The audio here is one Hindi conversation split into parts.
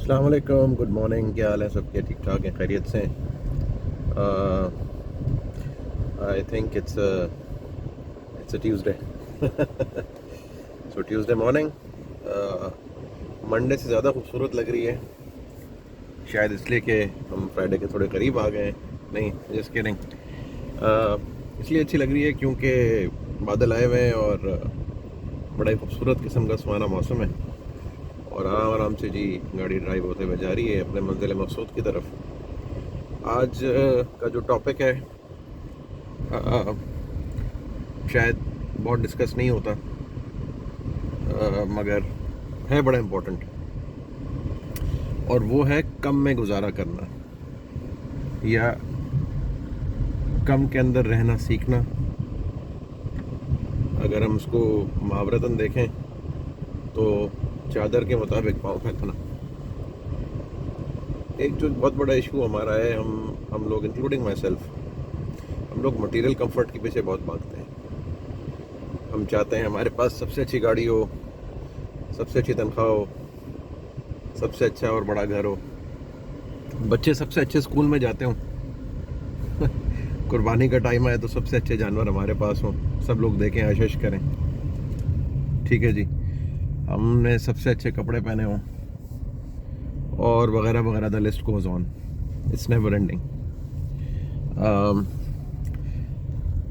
अस्सलाम वालेकुम, गुड मॉर्निंग। क्या हाल है सबके? ठीक ठाक हैं? खैरियत से हैं? I think it's a Tuesday. So Tuesday morning Monday से ज़्यादा खूबसूरत लग रही है, शायद इसलिए कि हम फ्राइडे के थोड़े करीब आ गए हैं। नहीं, जस्ट किडिंग। इसलिए अच्छी लग रही है क्योंकि बादल आए हुए हैं और बड़ा ही खूबसूरत किस्म का सुहाना मौसम है और आराम आराम से जी गाड़ी ड्राइव होते हुए जा रही है अपने मंजिल मकसूद की तरफ। आज का जो टॉपिक है शायद बहुत डिस्कस नहीं होता, मगर है बड़ा इम्पोर्टेंट, और वो है कम में गुजारा करना या कम के अंदर रहना सीखना। अगर हम उसको मुहावरतन देखें तो चादर के मुताबिक पाँव फेंकना। एक जो बहुत बड़ा इशू हमारा है, हम लोग इंक्लूडिंग माई सेल्फ, हम लोग मटेरियल कंफर्ट के पीछे बहुत भागते हैं। हम चाहते हैं हमारे पास सबसे अच्छी गाड़ी हो, सबसे अच्छी तनख्वाह हो, सबसे अच्छा और बड़ा घर हो, बच्चे सबसे अच्छे स्कूल में जाते हों, कुर्बानी का टाइम आए तो सबसे अच्छे जानवर हमारे पास हों, सब लोग देखें, आशीष करें, ठीक है जी, हमने सबसे अच्छे कपड़े पहने हों, और वगैरह वगैरह। The list goes on, it's never ending.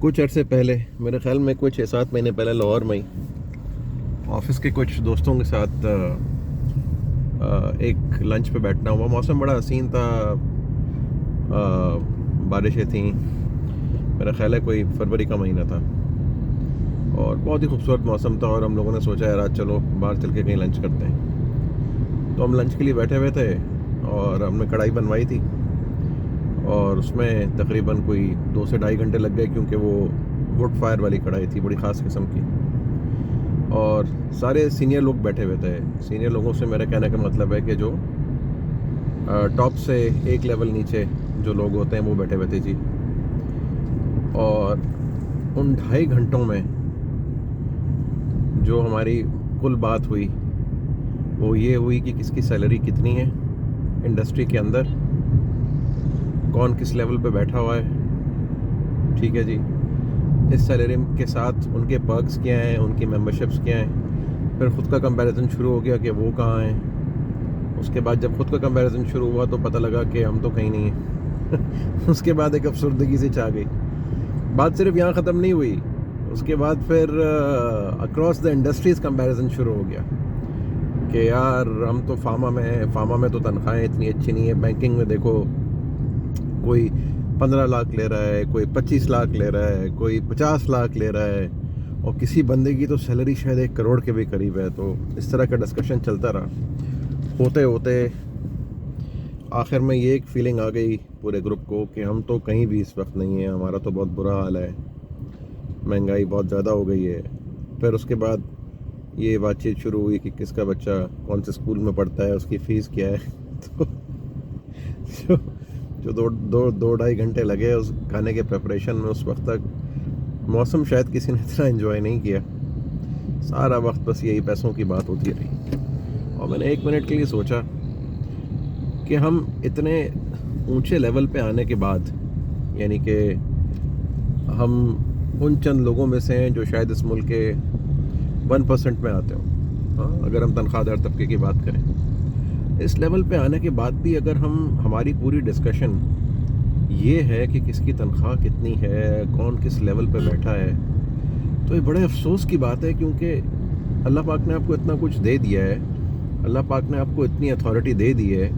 कुछ अरसे पहले, मेरे ख्याल में कुछ 6-7 महीने पहले, लाहौर में ही ऑफिस के कुछ दोस्तों के साथ एक लंच पे बैठना हुआ। मौसम बड़ा हसीन था, बारिशें थीं, मेरा ख्याल है कोई फरवरी का महीना था और बहुत ही खूबसूरत मौसम था। और हम लोगों ने सोचा यार आज चलो बाहर चल के कहीं लंच करते हैं। तो हम लंच के लिए बैठे हुए थे और हमने कढ़ाई बनवाई थी और उसमें तकरीबन कोई 2 से ढाई घंटे लग गए क्योंकि वो वुड फायर वाली कढ़ाई थी, बड़ी ख़ास किस्म की। और सारे सीनियर लोग बैठे हुए थे। सीनियर लोगों से मेरे कहने का मतलब है कि जो टॉप से एक लेवल नीचे जो लोग होते हैं वो बैठे हुए थे जी। और उन 2.5 घंटों में जो हमारी कुल बात हुई वो ये हुई कि किसकी सैलरी कितनी है इंडस्ट्री के अंदर, कौन किस लेवल पे बैठा हुआ है, ठीक है जी। इस सैलरी के साथ उनके पर्क्स क्या हैं, उनकी मेंबरशिप्स क्या हैं। फिर ख़ुद का कंपैरिजन शुरू हो गया कि वो कहाँ हैं। उसके बाद जब ख़ुद का कंपैरिजन शुरू हुआ तो पता लगा कि हम तो कहीं नहीं हैं। उसके बाद एक अफसरदगी से छा गई। बात सिर्फ यहाँ ख़त्म नहीं हुई, उसके बाद फिर अक्रॉस द इंडस्ट्रीज़ कंपैरिजन शुरू हो गया कि यार हम तो फार्मा में तो तनख्वाहें इतनी अच्छी नहीं है। बैंकिंग में देखो कोई 15 लाख ले रहा है, कोई 25 लाख ले रहा है, कोई 50 लाख ले रहा है, और किसी बंदे की तो सैलरी शायद 1 करोड़ के भी करीब है। तो इस तरह का डिस्कशन चलता रहा। होते होते आखिर में ये एक फीलिंग आ गई पूरे ग्रुप को कि हम तो कहीं भी इस वक्त नहीं है, हमारा तो बहुत बुरा हाल है, महंगाई बहुत ज़्यादा हो गई है। फिर उसके बाद ये बातचीत शुरू हुई कि किसका बच्चा कौन से स्कूल में पढ़ता है, उसकी फ़ीस क्या है। तो जो जो दो ढाई घंटे लगे उस खाने के प्रिपरेशन में, उस वक्त तक मौसम शायद किसी ने इतना एंजॉय नहीं किया। सारा वक्त बस यही पैसों की बात होती रही। और मैंने 1 मिनट के लिए सोचा कि हम इतने ऊंचे लेवल पे आने के बाद, यानी कि हम उन चंद लोगों में से हैं जो शायद इस मुल्क के 1% में आते हों, हाँ, अगर हम तनख्वाहदार तबके की बात करें। इस लेवल पे आने के बाद भी अगर हमारी पूरी डिस्कशन ये है कि किसकी तनख्वाह कितनी है, कौन किस लेवल पे बैठा है, तो ये बड़े अफसोस की बात है क्योंकि अल्लाह पाक ने आपको इतना कुछ दे दिया है, अल्लाह पाक ने आपको इतनी अथॉरिटी दे दी है,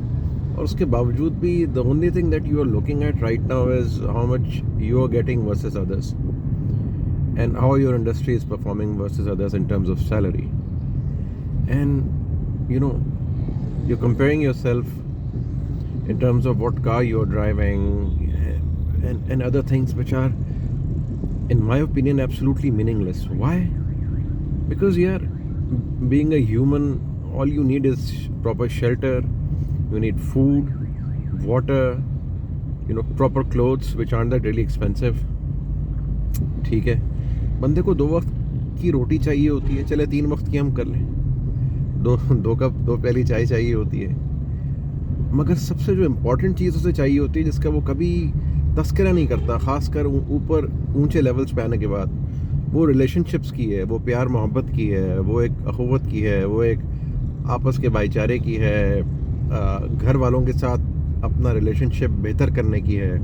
और उसके बावजूद भी the only thing that you are looking at right now is how much you are getting versus others and how your industry is performing versus others in terms of salary. And you know, you're comparing yourself in terms of what car you're driving and other things which are, in my opinion, absolutely meaningless. Why? Because you're being a human, all you need is proper shelter, you need food, water, proper clothes which aren't that really expensive, ठीक है। बंदे को 2 वक्त की रोटी चाहिए होती है, चले 3 वक्त की हम कर लें, दो प्याली चाय चाहिए होती है, मगर सबसे जो इम्पोर्टेंट चीज़ उसे चाहिए होती है, जिसका वो कभी तस्करा नहीं करता, ख़ासकर ऊपर ऊंचे लेवल्स पे आने के बाद, वो रिलेशनशिप्स की है, वो प्यार मोहब्बत की है, वो एक अखुवत की है, वो एक आपस के भाईचारे की है, घर वालों के साथ अपना रिलेशनशिप बेहतर करने की है,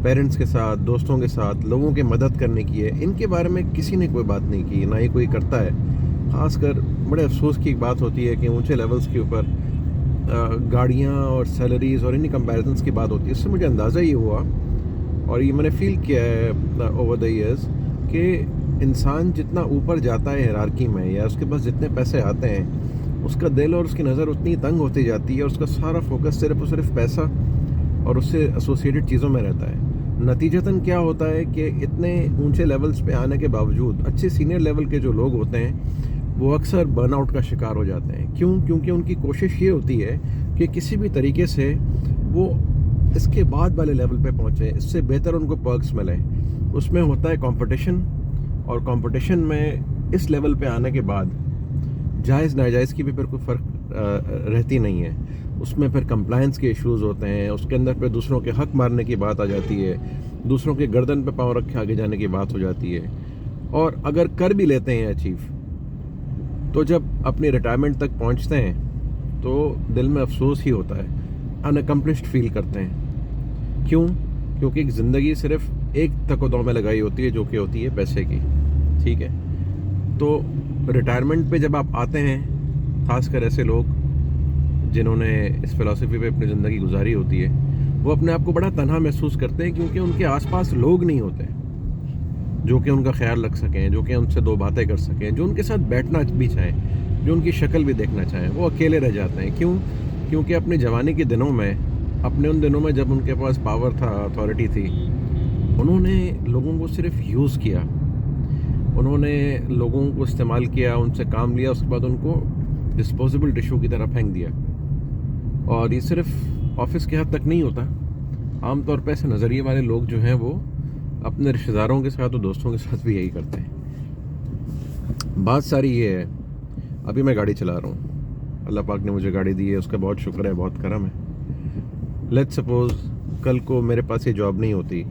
पेरेंट्स के साथ, दोस्तों के साथ, लोगों की मदद करने की है। इनके बारे में किसी ने कोई बात नहीं की, ना ही कोई करता है। ख़ासकर बड़े अफसोस की एक बात होती है कि ऊंचे लेवल्स के ऊपर गाड़ियाँ और सैलरीज़ और इन्हीं कंपैरिजन्स की बात होती है। इससे मुझे अंदाज़ा ये हुआ और ये मैंने फ़ील किया है ओवर द ईयर्स कि इंसान जितना ऊपर जाता है हायरार्की में, या उसके पास जितने पैसे आते हैं, उसका दिल और उसकी नज़र उतनी तंग होती जाती है और उसका सारा फोकस सिर्फ और सिर्फ पैसा और उससे एसोसिएटेड चीज़ों में रहता है। नतीजतन क्या होता है कि इतने ऊंचे लेवल्स पे आने के बावजूद अच्छे सीनियर लेवल के जो लोग होते हैं वो अक्सर बर्नआउट का शिकार हो जाते हैं। क्यों? क्योंकि उनकी कोशिश ये होती है कि किसी भी तरीके से वो इसके बाद वाले लेवल पे पहुँचे, इससे बेहतर उनको पर्क्स मिलें। उसमें होता है कंपटीशन, और कंपटीशन में इस लेवल पे आने के बाद जायज़ नाजायज़ की भी फिर कोई फ़र्क रहती नहीं है। उसमें फिर कंप्लायंस के इश्यूज़ होते हैं, उसके अंदर फिर दूसरों के हक मारने की बात आ जाती है, दूसरों के गर्दन पे पाँव रख के आगे जाने की बात हो जाती है। और अगर कर भी लेते हैं अचीव, तो जब अपनी रिटायरमेंट तक पहुंचते हैं तो दिल में अफसोस ही होता है, अनअकम्प्लिश्ड फील करते हैं। क्यों? क्योंकि एक ज़िंदगी सिर्फ एक तको-दौ में लगाई होती है, जो कि होती है पैसे की। ठीक है? तो रिटायरमेंट पे जब आप आते हैं, खासकर ऐसे लोग जिन्होंने इस फ़िलॉसफी पे अपनी ज़िंदगी गुजारी होती है, वो अपने आप को बड़ा तन्हा महसूस करते हैं, क्योंकि उनके आसपास लोग नहीं होते जो कि उनका ख्याल रख सकें, जो कि उनसे दो बातें कर सकें, जो उनके साथ बैठना भी चाहें, जो उनकी शक्ल भी देखना चाहें। वो अकेले रह जाते हैं। क्यों? क्योंकि अपनी जवानी के दिनों में, अपने उन दिनों में जब उनके पास पावर था, अथॉरिटी थी, उन्होंने लोगों को सिर्फ यूज़ किया, उन्होंने लोगों को इस्तेमाल किया, उनसे काम लिया, उसके बाद उनको डिस्पोजेबल टिश्यू की तरह फेंक दिया। और ये सिर्फ ऑफिस के हद तक नहीं होता। आमतौर पर ऐसे नज़रिए वाले लोग जो हैं वो अपने रिश्तेदारों के साथ और दोस्तों के साथ भी यही करते हैं। बात सारी ये है, अभी मैं गाड़ी चला रहा हूँ, अल्लाह पाक ने मुझे गाड़ी दी है, उसका बहुत शुक्र है, बहुत करम है। लेट्स सपोज़ कल को मेरे पास ये जॉब नहीं होती,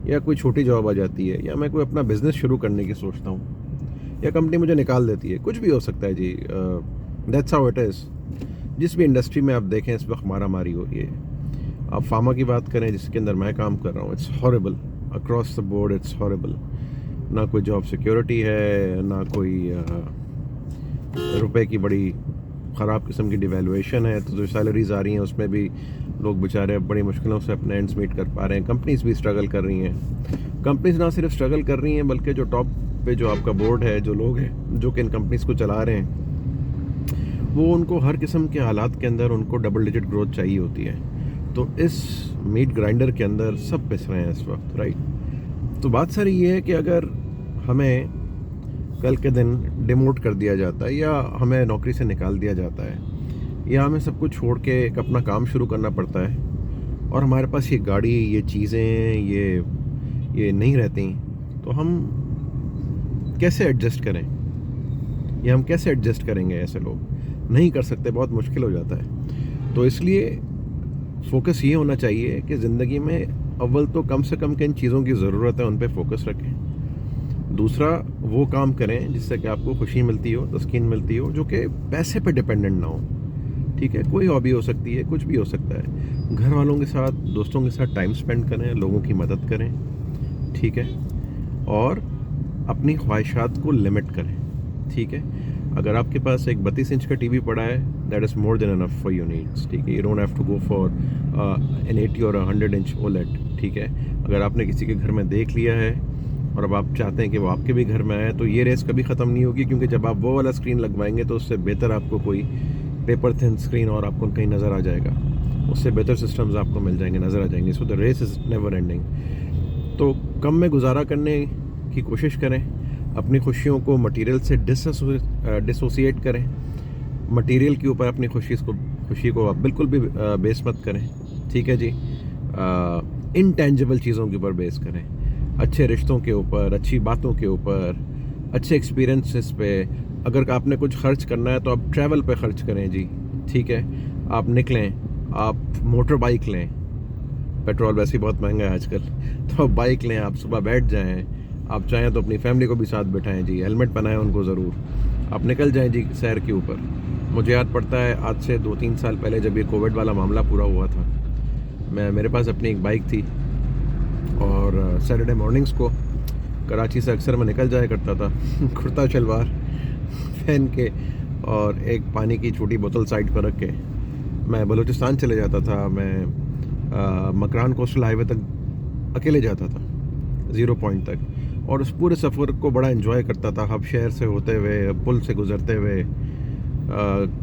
या कोई छोटी जॉब आ जाती है, या मैं कोई अपना बिज़नेस शुरू करने की सोचता हूँ, या कंपनी मुझे निकाल देती है, कुछ भी हो सकता है जी। That's how it is. जिस भी इंडस्ट्री में आप देखें इस वक्त मारा मारी हो रही है। आप फार्मा की बात करें, जिसके अंदर मैं काम कर रहा हूँ, it's horrible across the board, it's horrible. ना कोई जॉब सिक्योरिटी है, ना कोई रुपए की बड़ी ख़राब किस्म की डिवेल्यूएशन है। तो जो सैलरीज आ रही हैं उसमें भी लोग बेचारे बड़ी मुश्किलों से अपने एंड्स मीट कर पा रहे हैं। कंपनीज भी स्ट्रगल कर रही हैं। कंपनीज ना सिर्फ स्ट्रगल कर रही हैं, बल्कि जो टॉप पे जो आपका बोर्ड है, जो लोग हैं जो कि इन कंपनीज को चला रहे हैं, वो उनको हर किस्म के हालात के अंदर उनको डबल डिजिट ग्रोथ चाहिए होती है। तो इस मीट ग्राइंडर के अंदर सब पिस रहे हैं इस वक्त, राइट। तो बात सारी ये है कि अगर हमें कल के दिन डिमोट कर दिया जाता है, या हमें नौकरी से निकाल दिया जाता है, या हमें सब कुछ छोड़ के एक अपना काम शुरू करना पड़ता है, और हमारे पास ये गाड़ी, ये चीज़ें, ये नहीं रहती, तो हम कैसे एडजस्ट करें, या हम कैसे एडजस्ट करेंगे? ऐसे लोग नहीं कर सकते, बहुत मुश्किल हो जाता है। तो इसलिए फोकस ये होना चाहिए कि ज़िंदगी में अव्वल तो कम से कम किन चीज़ों की ज़रूरत है उन पे फोकस रखें। दूसरा, वो काम करें जिससे कि आपको खुशी मिलती हो, तस्कीन मिलती हो, जो कि पैसे पे डिपेंडेंट ना हो। ठीक है? कोई हॉबी हो सकती है, कुछ भी हो सकता है। घर वालों के साथ, दोस्तों के साथ टाइम स्पेंड करें, लोगों की मदद करें। ठीक है? और अपनी ख्वाहिशात को लिमिट करें। ठीक है? अगर आपके पास एक 32 इंच का टीवी पड़ा है, that is more than enough for your needs. ठीक है? You don't have to go for an 80 और 100 इंच ओलेड। ठीक है? अगर आपने किसी के घर में देख लिया है और अब आप चाहते हैं कि वो आपके भी घर में आए, तो ये रेस कभी ख़त्म नहीं होगी, क्योंकि जब आप वो वाला स्क्रीन लगवाएंगे तो उससे बेहतर आपको कोई पेपर थिन स्क्रीन और आपको कहीं नज़र आ जाएगा, उससे बेहतर सिस्टम्स आपको मिल जाएंगे, नज़र आ जाएंगे। So the race is never ending. तो कम में गुजारा करने की कोशिश करें, अपनी खुशियों को मटेरियल से डिसोसिएट करें। मटेरियल के ऊपर अपनी खुशी को आप बिल्कुल भी बेस मत करें। ठीक है जी? इनटेंजिबल चीज़ों के ऊपर बेस करें, अच्छे रिश्तों के ऊपर, अच्छी बातों के ऊपर, अच्छे एक्सपीरियंसेस पे। अगर आपने कुछ खर्च करना है तो आप ट्रैवल पे खर्च करें जी। ठीक है? आप निकलें, आप मोटर बाइक लें, पेट्रोल वैसे ही बहुत महंगा है आजकल, तो बाइक लें, आप सुबह बैठ जाएं, आप चाहें तो अपनी फैमिली को भी साथ बैठाएं जी, हेलमेट पहनाएं उनको ज़रूर, आप निकल जाएं जी सैर के ऊपर। मुझे याद पड़ता है आज से 2-3 साल पहले जब ये कोविड वाला मामला पूरा हुआ था, मेरे पास अपनी एक बाइक थी और सैटरडे मॉर्निंग्स को कराची से अक्सर मैं निकल जाया करता था कुर्ता शलवार पहन के और एक पानी की छोटी बोतल साइड पर रख के मैं बलूचिस्तान चले जाता था। मैं मकरान कोस्टल हाईवे तक अकेले जाता था, 0 पॉइंट तक, और उस पूरे सफ़र को बड़ा एंजॉय करता था। हब शहर से होते हुए, पुल से गुजरते हुए,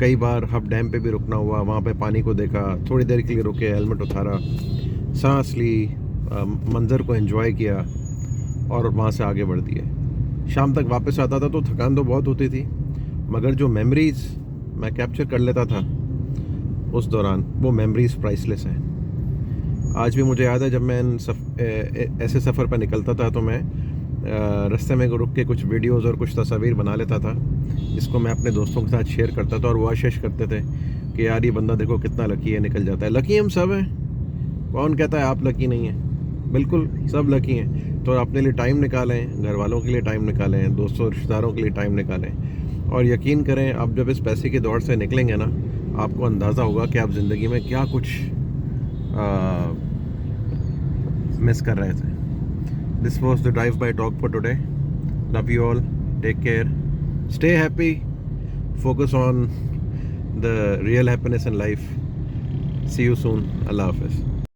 कई बार हब डैम पे भी रुकना हुआ, वहाँ पे पानी को देखा, थोड़ी देर के लिए रुके, हेलमेट उतारा, सांस ली, मंज़र को एंजॉय किया और वहाँ से आगे बढ़ दिए। शाम तक वापस आता था तो थकान तो बहुत होती थी, मगर जो मेमोरीज़ मैं कैप्चर कर लेता था उस दौरान, वो मेमोरीज़ प्राइसलेस हैं। आज भी मुझे याद है जब मैं ऐसे सफ़र पर निकलता था तो मैं रास्ते में रुक के कुछ वीडियोज़ और कुछ तस्वीर बना लेता था, जिसको मैं अपने दोस्तों के साथ शेयर करता था और वो आशीष करते थे कि यार ये बंदा देखो कितना लकी है, निकल जाता है। लकी हम सब हैं, कौन कहता है आप लकी नहीं हैं? बिल्कुल सब लकी हैं। तो अपने लिए टाइम निकालें, घर वालों के लिए टाइम निकालें, दोस्तों रिश्तेदारों के लिए टाइम निकालें, और यकीन करें आप जब इस पैसे की दौड़ से निकलेंगे ना, आपको अंदाज़ा होगा कि आप ज़िंदगी में क्या कुछ मिस कर रहे थे। This was the drive-by talk for today. Love you all. Take care. Stay happy. Focus on the real happiness in life. See you soon. Allah Hafiz.